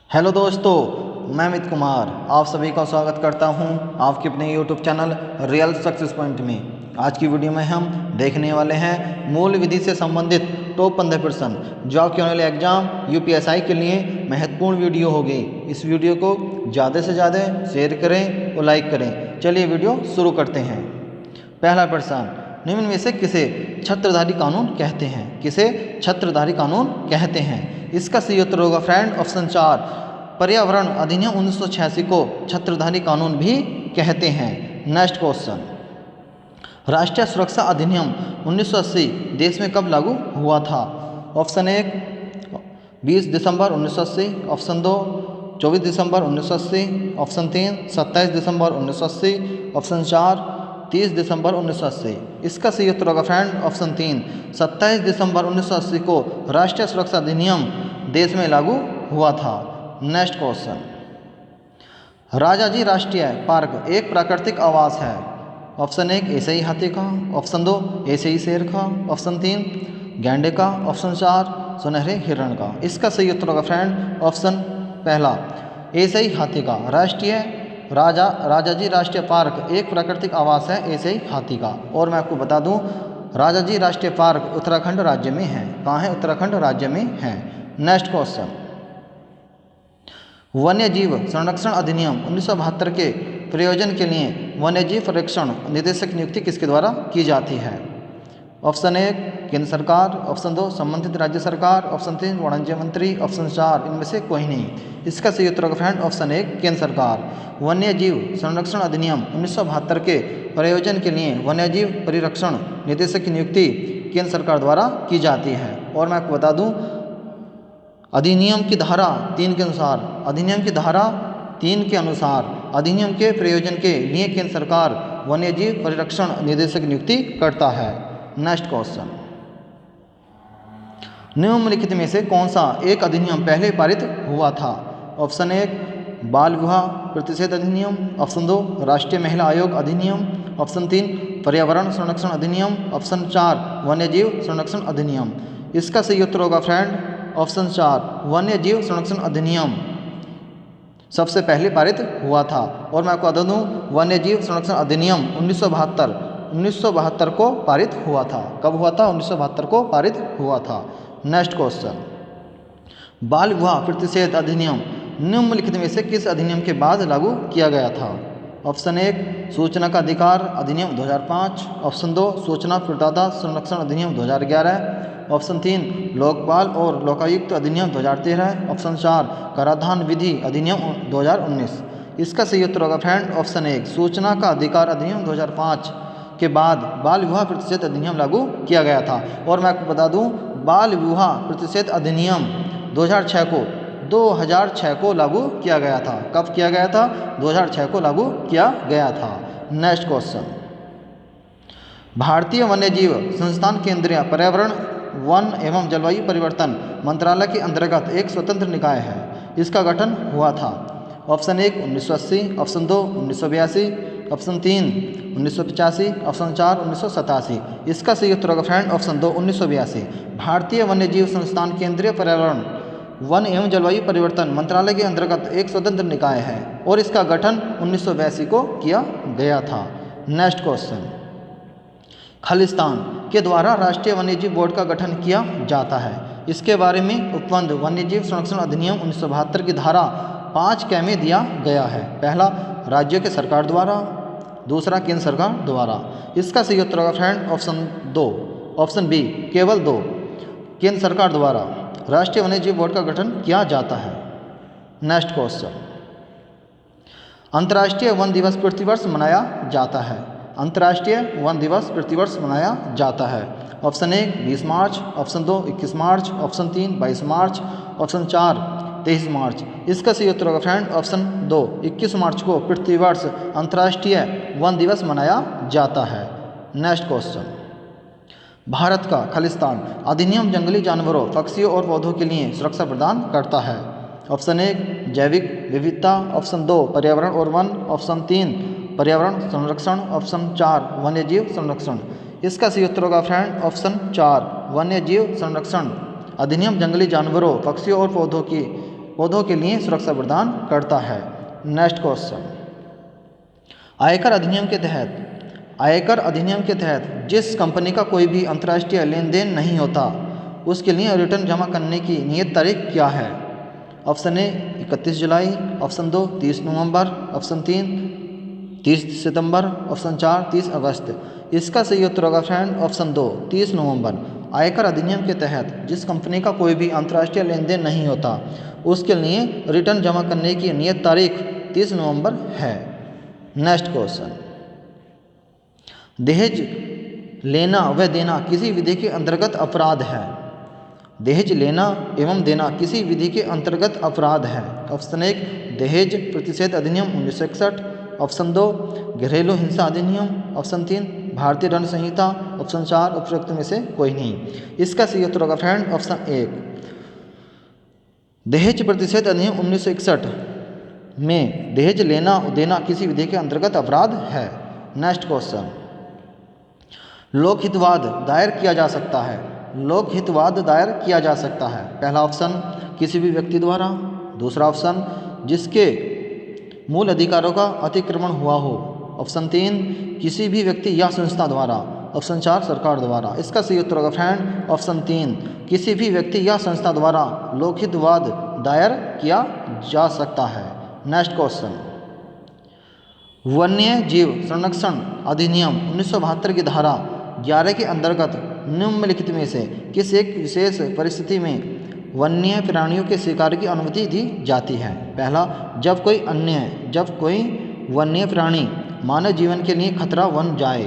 Hello दोस्तों, मैं अमित कुमार आप सभी का स्वागत करता हूं आपके अपने YouTube channel real success point में। आज की वीडियो में हम देखने वाले हैं मूल विधि से संबंधित टॉप 15 प्रश्न जो आपके आने वाले एग्जाम यूपीएसआई के लिए महत्वपूर्ण वीडियो होगी। इस वीडियो को ज़्यादा से ज़्यादा शेयर करें और लाइक करें। चलिए वीडियो शुरू करते हैं। पहला प्रश्न, निम्न में से किसे छत्रधारी कानून कहते हैं? किसे छत्रधारी कानून कहते हैं? इसका सही उत्तर होगा फ्रेंड ऑप्शन 4, पर्यावरण अधिनियम 1986 को छत्रधारी कानून भी कहते हैं। नेक्स्ट क्वेश्चन, राष्ट्रीय सुरक्षा अधिनियम 1980 देश में कब लागू हुआ था? ऑप्शन 1 20 दिसंबर 1980, ऑप्शन 2 24 दिसंबर 1980, ऑप्शन 3 27 दिसंबर 1980, ऑप्शन 4 30 दिसंबर 1980। इसका सही उत्तर होगा फ्रेंड ऑप्शन 3, 27 दिसंबर 1980 को राष्ट्रीय सुरक्षा अधिनियम देश में लागू हुआ था। नेक्स्ट क्वेश्चन, राजाजी राष्ट्रीय पार्क एक प्राकृतिक आवास है? ऑप्शन 1 एशियाई हाथी का, ऑप्शन 2 एशियाई शेर का, ऑप्शन 3 गैंडे का, ऑप्शन 4 सुनहरे हिरण का। इसका सही उत्तर होगा फ्रेंड ऑप्शन पहला एशियाई हाथी का। राजाजी राष्ट्रीय पार्क एक प्राकृतिक आवास है एशियाई हाथी का। और मैं आपको बता दूं राजाजी राष्ट्रीय पार्क उत्तराखंड राज्य में है। कहाँ है? उत्तराखंड राज्य में है। नेक्स्ट क्वेश्चन, वन्यजीव संरक्षण अधिनियम 1972 के प्रयोजन के लिए वन्यजीव संरक्षण निदेशक नियुक्ति किसके द्वारा की जाती है? ऑप्शन 1 केंद्र सरकार, ऑप्शन 2 संबंधित राज्य सरकार, ऑप्शन 3 वाणिज्य मंत्री, ऑप्शन 4 इनमें से कोई नहीं। इसका सही उत्तर होगा फ्रेंड ऑप्शन 1 केंद्र सरकार। वन्यजीव संरक्षण अधिनियम 1972 के प्रयोजन के लिए वन्यजीव परिरक्षण निदेशक की नियुक्ति केंद्र सरकार द्वारा की जाती है। और मैं आपको बता दूं अधिनियम की धारा 3 के अनुसार अधिनियम के प्रयोजन के लिए केंद्र सरकार वन्यजीव परिरक्षण निदेशक नियुक्ति करता है। नेक्स्ट क्वेश्चन, निम्नलिखित में से कौन सा एक अधिनियम पहले पारित हुआ था? ऑप्शन 1 बाल विवाह प्रतिषेध अधिनियम, ऑप्शन 2 राष्ट्रीय महिला आयोग अधिनियम, ऑप्शन 3 पर्यावरण संरक्षण अधिनियम, ऑप्शन 4 वन्यजीव संरक्षण अधिनियम। इसका सही उत्तर होगा फ्रेंड ऑप्शन 4 वन्यजीव संरक्षण अधिनियम सबसे पहले पारित हुआ था। और मैं आपको बता दूं वन्यजीव संरक्षण अधिनियम 1972 को पारित हुआ था। कब हुआ था? 1972 को पारित हुआ था। नेक्स्ट क्वेश्चन, बाल विवाह प्रतिषेध अधिनियम निम्नलिखित में से किस अधिनियम के बाद लागू किया गया था? ऑप्शन 1 सूचना का अधिकार अधिनियम 2005, ऑप्शन 2 सूचना प्रदाता संरक्षण अधिनियम 2011, ऑप्शन 3 लोकपाल और लोकायुक्त अधिनियम 2013, ऑप्शन 4 कराधान विधि अधिनियम 2019। इसका सही उत्तर होगा फ्रेंड ऑप्शन 1 सूचना का अधिकार अधिनियम 2005 के बाद बाल विवाह प्रतिषेध अधिनियम लागू किया गया था। और मैं आपको बता दूं बाल विवाह प्रतिषेध अधिनियम 2006 को लागू किया गया था। कब किया गया था? 2006 को लागू किया गया था। नेक्स्ट क्वेश्चन, भारतीय वन्यजीव संस्थान केंद्रीय पर्यावरण वन एवं जलवायु परिवर्तन मंत्रालय के अंतर्गत एक स्वतंत्र निकाय है। इसका गठन हुआ था। Option 1 1980, option 2 1982, option 3 1985, option 4 1987। इसका सही उत्तर होगा फ्रेंड ऑप्शन 2 1982। भारतीय वन्यजीव संस्थान केंद्रीय पर्यावरण वन एवं जलवायु परिवर्तन मंत्रालय के अंतर्गत एक स्वतंत्र निकाय है और इसका गठन 1982 को किया गया था। नेक्स्ट क्वेश्चन, खालिस्तान के द्वारा राष्ट्रीय वन्यजीव बोर्ड का गठन किया जाता है। इसके बारे में उपबंध वन्यजीव संरक्षण अधिनियम 1972 की धारा 5 क में दिया गया है। पहला राज्यों के सरकार द्वारा, दूसरा केंद्र सरकार द्वारा। इसका सही उत्तर होगा फ्रेंड ऑप्शन 2 ऑप्शन बी केवल 2 केंद्र सरकार द्वारा राष्ट्रीय वन्यजीव बोर्ड का गठन किया जाता है। नेक्स्ट क्वेश्चन, अंतर्राष्ट्रीय वन दिवस प्रतिवर्ष मनाया जाता है। अंतर्राष्ट्रीय वन दिवस प्रतिवर्ष मनाया जाता है। ऑप्शन 1 20 मार्च, ऑप्शन 2 21 मार्च, ऑप्शन 3 22 मार्च, ऑप्शन 4 23 मार्च। इसका सही उत्तर होगा फ्रेंड ऑप्शन 2 21 मार्च को प्रतिवर्ष अंतर्राष्ट्रीय वन दिवस मनाया जाता है। नेक्स्ट क्वेश्चन, भारत का खालिस्तान अधिनियम जंगली जानवरों, पक्षियों और पौधों के लिए सुरक्षा प्रदान करता है। ऑप्शन 1 जैविक विविधता, ऑप्शन 2 पर्यावरण और वन, ऑप्शन 3 पर्यावरण संरक्षण, ऑप्शन 4 वन्यजीव संरक्षण। इसका सही उत्तर होगा फ्रेंड ऑप्शन 4 वन्यजीव संरक्षण अधिनियम जंगली जानवरों, पक्षियों और पौधों की पौधों के लिए सुरक्षा प्रदान करता है। नेक्स्ट क्वेश्चन, आयकर अधिनियम के तहत जिस कंपनी का कोई भी अंतर्राष्ट्रीय लेन देन नहीं होता उसके लिए रिटर्न जमा करने की नियत तारीख क्या है? Option A 31 July, option 2 30 November, option 3 30 September, option 4 30 अगस्त। इसका सही उत्तर होगा फ्रेंड ऑप्शन 2 30 नवंबर। आयकर अधिनियम के तहत जिस कंपनी का कोई भी अंतर्राष्ट्रीय लेन देन नहीं होता उसके लिए रिटर्न जमा करने की नियत तारीख 30 नवंबर है। नेक्स्ट क्वेश्चन, दहेज लेना व देना किसी विधि के अंतर्गत अपराध है? दहेज लेना एवं देना किसी विधि के अंतर्गत अपराध है। ऑप्शन 1 दहेज प्रतिषेध अधिनियम 1961, ऑप्शन 2 घरेलू हिंसा अधिनियम, ऑप्शन 3 भारतीय दंड संहिता, ऑप्शन 4 उपरोक्त में से कोई नहीं। इसका सही उत्तर होगा फ्रेंड ऑप्शन 1 दहेज प्रतिषेध अधिनियम 1961 में दहेज लेना देना किसी विधि के अंतर्गत अपराध है। नेक्स्ट क्वेश्चन, लोकहितवाद दायर किया जा सकता है। लोकहितवाद दायर किया जा सकता है। पहला ऑप्शन किसी भी व्यक्ति द्वारा, दूसरा ऑप्शन जिसके मूल अधिकारों का अतिक्रमण हुआ हो, ऑप्शन 3 किसी भी व्यक्ति या संस्था द्वारा, ऑप्शन 4 सरकार द्वारा। इसका सही उत्तर होगा फ्रेंड ऑप्शन 3 किसी भी व्यक्ति या संस्था द्वारा लोकहितवाद दायर किया जा सकता है। नेक्स्ट क्वेश्चन, वन्य जीव संरक्षण अधिनियम 1972 की धारा 11 के अंतर्गत निम्नलिखित में से किस एक विशेष परिस्थिति में वन्य प्राणियों के शिकार की अनुमति दी जाती है? पहला, जब कोई वन्य प्राणी मानव जीवन के लिए खतरा बन जाए।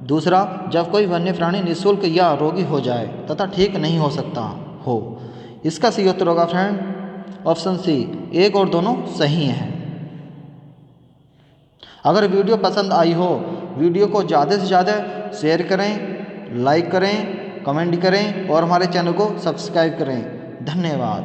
दूसरा, जब कोई वन्य प्राणी निःशुल्क या रोगी हो जाए तथा ठीक नहीं हो सकता हो। इसका सही उत्तर होगा फ्रेंड ऑप्शन सी 1 और दोनों सही हैं। अगर वीडियो पसंद आई हो वीडियो को ज़्यादा से ज़्यादा शेयर करें, लाइक करें, कमेंट करें और हमारे चैनल को सब्सक्राइब करें। धन्यवाद।